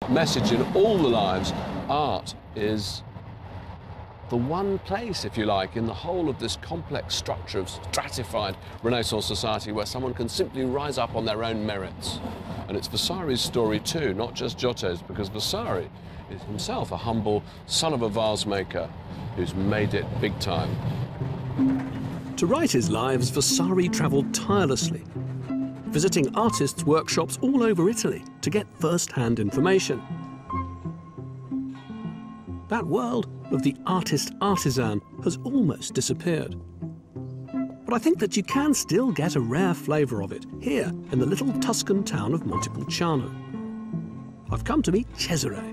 message in all the lives. Art is the one place, if you like, in the whole of this complex structure of stratified Renaissance society where someone can simply rise up on their own merits. And it's Vasari's story too, not just Giotto's, because Vasari is himself a humble son of a vase maker who's made it big time. To write his lives, Vasari travelled tirelessly, visiting artists' workshops all over Italy to get first-hand information. That world of the artist-artisan has almost disappeared. But I think that you can still get a rare flavour of it here in the little Tuscan town of Montepulciano. I've come to meet Cesare,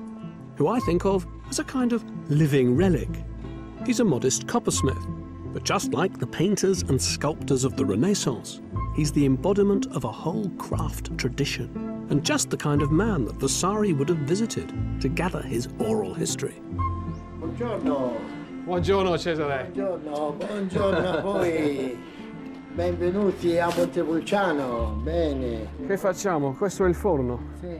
who I think of as a kind of living relic. He's a modest coppersmith, but just like the painters and sculptors of the Renaissance, he's the embodiment of a whole craft tradition, and just the kind of man that Vasari would have visited to gather his oral history. Buongiorno. Buongiorno, Cesare. Buongiorno, buongiorno a voi. Benvenuti a Montepulciano. Bene. Che facciamo? Questo è il forno. Sì.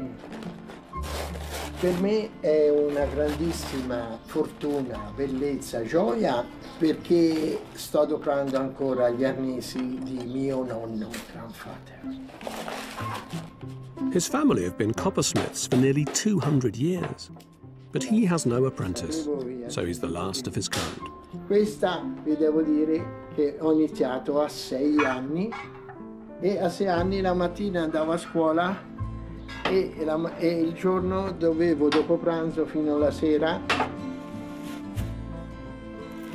Per me è una grandissima fortuna, bellezza, gioia, perché sto adocrando ancora gli arnesi di mio nonno, grandfather. His family have been coppersmiths for nearly 200 years. But he has no apprentice, so he's the last of his kind. Questa vi devo dire che ho iniziato a 6 anni e a 6 anni la mattina andavo a scuola e il giorno dovevo dopo pranzo fino alla sera,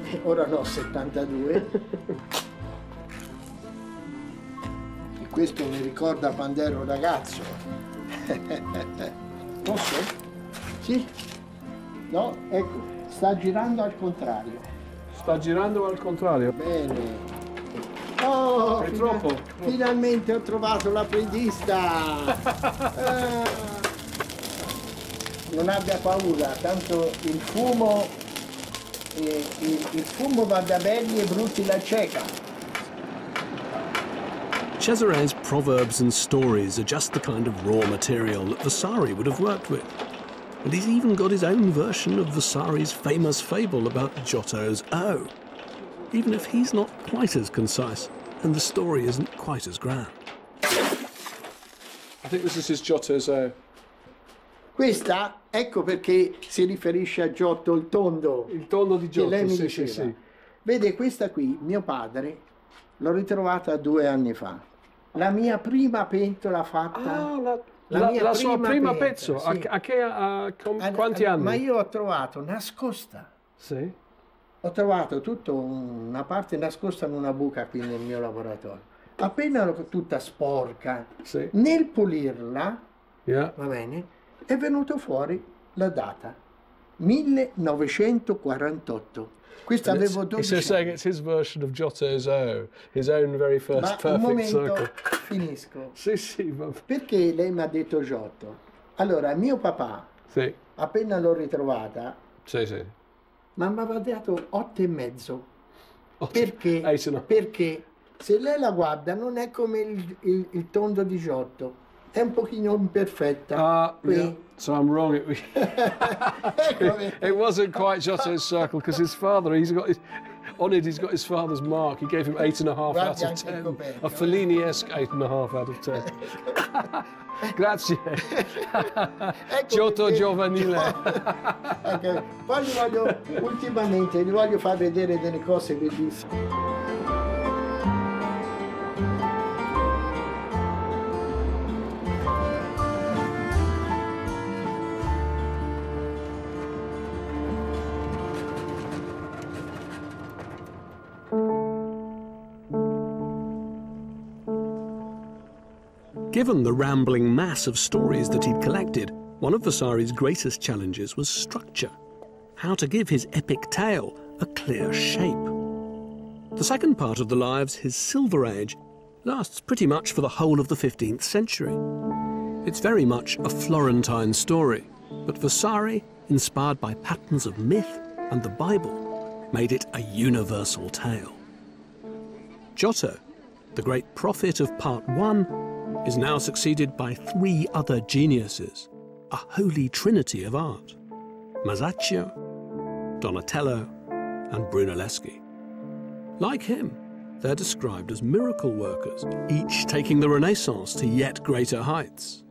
e ora ne ho 72. E questo mi ricorda quando ero ragazzo. Posso? Sì? No, ecco, sta girando al contrario. Sta girando al contrario. Bene. Oh, è troppo. Finalmente ho trovato l'apprendista. Non abbia paura, tanto il fumo va da belli e brutti la cieca. Cesare's proverbs and stories are just the kind of raw material that Vasari would have worked with. And he's even got his own version of Vasari's famous fable about Giotto's O, even if he's not quite as concise and the story isn't quite as grand. I think this is his Giotto's O. Questa, ecco perché si riferisce a Giotto, il tondo. Il tondo di Giotto, che lei mi sì, diceva. sì, sì. Vede, questa qui, mio padre, l'ho ritrovata 2 anni fa. La mia prima pentola fatta... La sua prima pezzo, sì. Quanti anni? Ma io ho trovato nascosta. Sì. Ho trovato tutta una parte nascosta in una buca qui nel mio laboratorio. Appena tutta sporca, sì. Nel pulirla, yeah. Va bene, è venuto fuori la data. 1948. Questo avevo 12 anni. Saying it's his version of Giotto's O, his own very first perfect circle. Finisco. Sì, sì. Perché lei mi ha detto Giotto? Allora, mio papà, sì. Appena l'ho ritrovata, sì, sì. Ma mi aveva dato 8,5. Perché? No. Perché se lei la guarda non è come il tondo di Giotto, è un pochino imperfetta. Yeah. So I'm wrong. It wasn't quite Giotto's circle because his father, he's got his father's mark. He gave him 8,5 out of 10. A Fellini-esque 8,5 out of 10. Grazie. Giotto giovanile. Ecco. Poi ultimamente gli voglio far vedere delle cose bellissime. Given the rambling mass of stories that he'd collected, one of Vasari's greatest challenges was structure. How to give his epic tale a clear shape. The second part of the lives, his Silver Age, lasts pretty much for the whole of the 15th century. It's very much a Florentine story, but Vasari, inspired by patterns of myth and the Bible, made it a universal tale. Giotto, the great prophet of Part 1, is now succeeded by 3 other geniuses, a holy trinity of art: Masaccio, Donatello, and Brunelleschi. Like him, they're described as miracle workers, each taking the Renaissance to yet greater heights.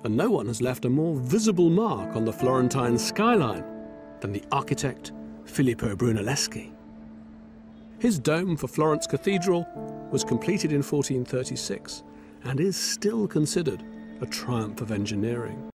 And no one has left a more visible mark on the Florentine skyline than the architect Filippo Brunelleschi. His dome for Florence Cathedral was completed in 1436 and is still considered a triumph of engineering.